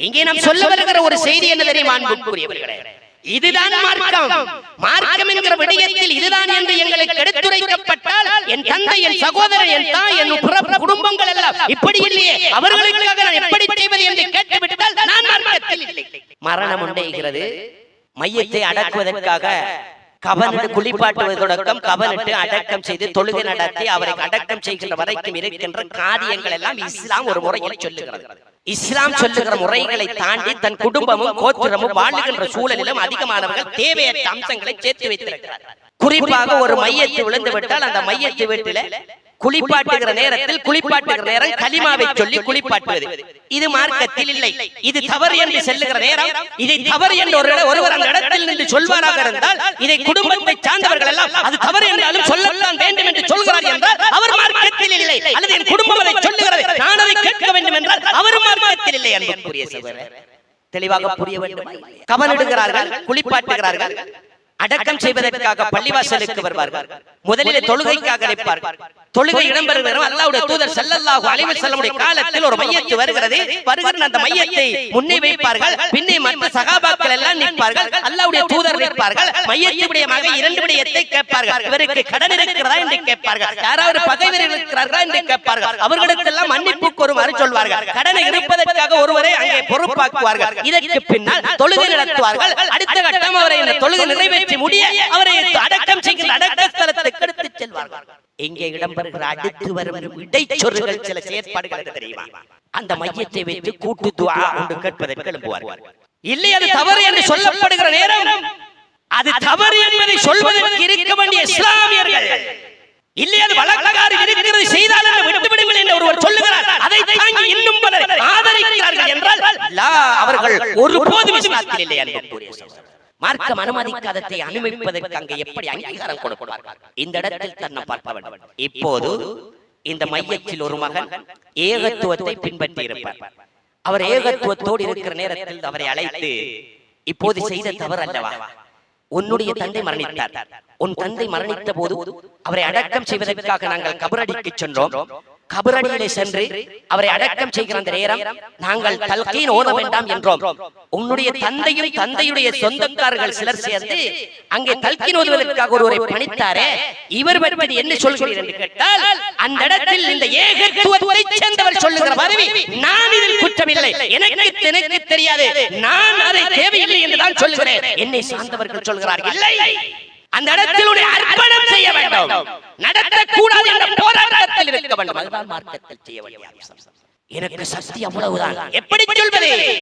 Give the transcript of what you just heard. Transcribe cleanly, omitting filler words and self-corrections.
இங்கே நாம் சொல்ல வருகிற ஒரு செய்தி என்ன தெரியுமா அன்புக்குரியவர்களே? இதுதான் மார்க்கம். மார்க்கம் என்கிற விடயத்தில் இதுதான் என்று எங்களுக்கு எடுத்துரைக்கப்பட்டால் என் தந்தை, என் சகோதரன், என் தாய், என் குடும்பங்கள் எல்லாம் இப்படி இல்லையே, அவர்களுக்காக நான் எப்படி செய்வது என்று கேட்டுவிட்டால் நான் மார்க்கத்தில் இல்லை. மரணம் உண்டாகிறது. மையத்தை அடக்குவதற்காக கவனிட்டு குளிப்பாட்டுவது தொடக்கம் கவனிட்டு அடக்கம் செய்து தொழுகை நடத்தி அவரை அடக்கம் செய்கின்ற வரைக்கும் இருக்கின்ற காரியங்கள் எல்லாம் இஸ்லாம் ஒரு முறையில் சொல்லுகிறது. இஸ்லாம் சொல்லுகிற முறைகளை தாண்டி தன் குடும்பமும் கோத்திரமும் வாழுகின்ற சூழலிலும் அதிகமானவர்கள் தேவையற்ற அம்சங்களை சேர்த்து வைத்திருக்கிறார். குறிப்பாக ஒரு மையத்தை விழுந்து விட்டால் அந்த மையத்தை வீட்டில குளிப்பாட்டுகிற நேரத்தில் குளிப்பாட்டுகிற நேரம் கலிமாவை சொல்லி குளிப்பாட்டுவது இது மார்க்கத்தில் இல்லை. இது தவறு என்று செல்லுகிற நேரம் இதை தவறு என்று ஒருவர் அந்த இடத்தில் நின்று சொல்வாராக இருந்தால் இதை குடும்பத்தை சார்ந்தவர்கள் எல்லாம் அது தவறு என்றாலும் சொல்லத்தான் வேண்டும் என்று சொல்கிறார் என்றால் அவர் மார்க்கத்தில் இல்லை. அல்லது என் குடும்பம் அதை சொல்லுகிறது, நான் அதை கேட்க வேண்டும் என்றால் அவர் மார்க்கத்தில் இல்லை. அன்புக்குரிய சகோதரர், தெளிவாக புரிய வேண்டும். கவனிடுகிறார்கள், குளிப்பாட்டுகிறார்கள், அடக்கம் செய்வதற்காக பள்ளிவாசலுக்கு வருவார்கள். முதலில் தொழுகைக்காக அழைப்பார்கள். தொழுகை இடம்பெறுகிற அல்லாஹ்வுடைய தூதர் ஸல்லல்லாஹு அலைஹி வஸல்லம் காலத்தில் ஒரு மையத்து வருகிறது. வருகிற அந்த மையத்தை முன்னே வைப்பார்கள், பின்னே மற்ற சஹாபாக்கள் எல்லாம் நிற்பார்கள், அல்லாஹ்வுடைய தூதர் நிற்பார்கள். மையத்துடைய மகன் இரண்டு விடயத்தை கேட்பார்கள். இவருக்கு கடன் இருக்கிறதா என்று கேட்பார்கள். யாராவது பகைவர் இருக்கிறார்களா என்று கேட்பார்கள். அவர்களுக்கெல்லாம் மன்னிப்பு கோருமாறு சொல்வார்கள். கடனை இருப்பதற்காக ஒருவரை அங்கே பொறுப்பாக்குவார்கள். இதற்கு பின்னால் தொழுகை நடத்துவார்கள். அடுத்த கட்டம் அவரை இந்த தொழுகை நிறைவேற்றி முடிய அவரை அடக்கம் செய்கிற அடக்க ஸ்தலத்துக்கு எடுத்துச் செல்வார்கள். எங்கே இடம்பெறுகிற அடுத்து வரும் இடைச்சொற்கள் சில செயற்பாடுகள் தெரியுமா? அந்த மையத்தை வைத்து கூட்டு துஆ ஒன்று கேட்பதற்கு எழும்புவார்கள். இல்லை, அது தவறு என்று சொல்லப்படுகிற நேரம் அது தவறு என்பதை சொல்வதற்கு இருக்க வேண்டிய இஸ்லாமியர்கள் இல்லை, அது வழக்காறு இருக்கிறது செய்தால் என்று விட்டுவிடுங்கள் என்று ஒருவர் சொல்லுகிறார். அதை தாங்கி இன்னும் பலர் ஆதரிக்கிறார்கள் என்றால் அவர்கள் ஒருபோதும் இஸ்லாத்தில் இல்லை. அன்புக்குரிய சகோதரர், மார்க்கம் அனுமதிக்காததை அனுமதிப்பதற்கு அங்கே எப்படி அங்கீகாரம் கொடுப்பார்கள்? இந்த இடத்தில் தன்னை பார்க்க வேண்டும். இப்போது இந்த மையத்தில் ஒரு மகன் ஏகத்துவத்தை பின்பற்றி இருப்பார். அவர் ஏகத்துவத்தோடு இருக்கிற நேரத்தில் அவரை அழைத்து, இப்போது செய்த தவறு அல்லவா, உன்னுடைய தந்தை மரணித்தார், உன் தந்தை மரணித்த போது அவரை அடக்கம் செய்வதற்காக நாங்கள் கபரடிக்கு சென்றோம். கபரடியிலே சென்று அவரை அடக்கம் செய்கிற அந்த நேரம் நாங்கள் தல்கீன் ஓத வேண்டாம் என்றோம். உன்னுடைய தந்தையும் தந்தையுடைய சொந்தக்காரர்கள் சிலர் சேர்ந்து அங்கே தல்கீன் ஓதுவதற்காக ஒருவரை பணித்தாரே, இவர் பற்றி என்ன சொல்கிறீர்கள் என்று கேட்டால் அந்த இடத்தில் இந்த ஏகத்துவத்தை சேர்ந்தவர் சொல்லுகிற பதவி, நான் இதில் குற்றமில்லை, எனக்கு தெரியாது, நான் அதை தேவையில்லை என்றுதான் சொல்லுகிறேன். என்னை சார்ந்தவர்கள் சொல்கிறார்கள், இல்லை, அந்த இடத்தில் அர்ப்பணம் செய்ய வேண்டும், நடத்தக்கூடாது என்ற போராட்டத்தில் இருக்க வேண்டும். அதுதான் மார்க்கத்தில் செய்ய வேண்டிய அம்சம். எனக்கு சக்தி அவ்வளவுதான், எப்படி சொல்வது?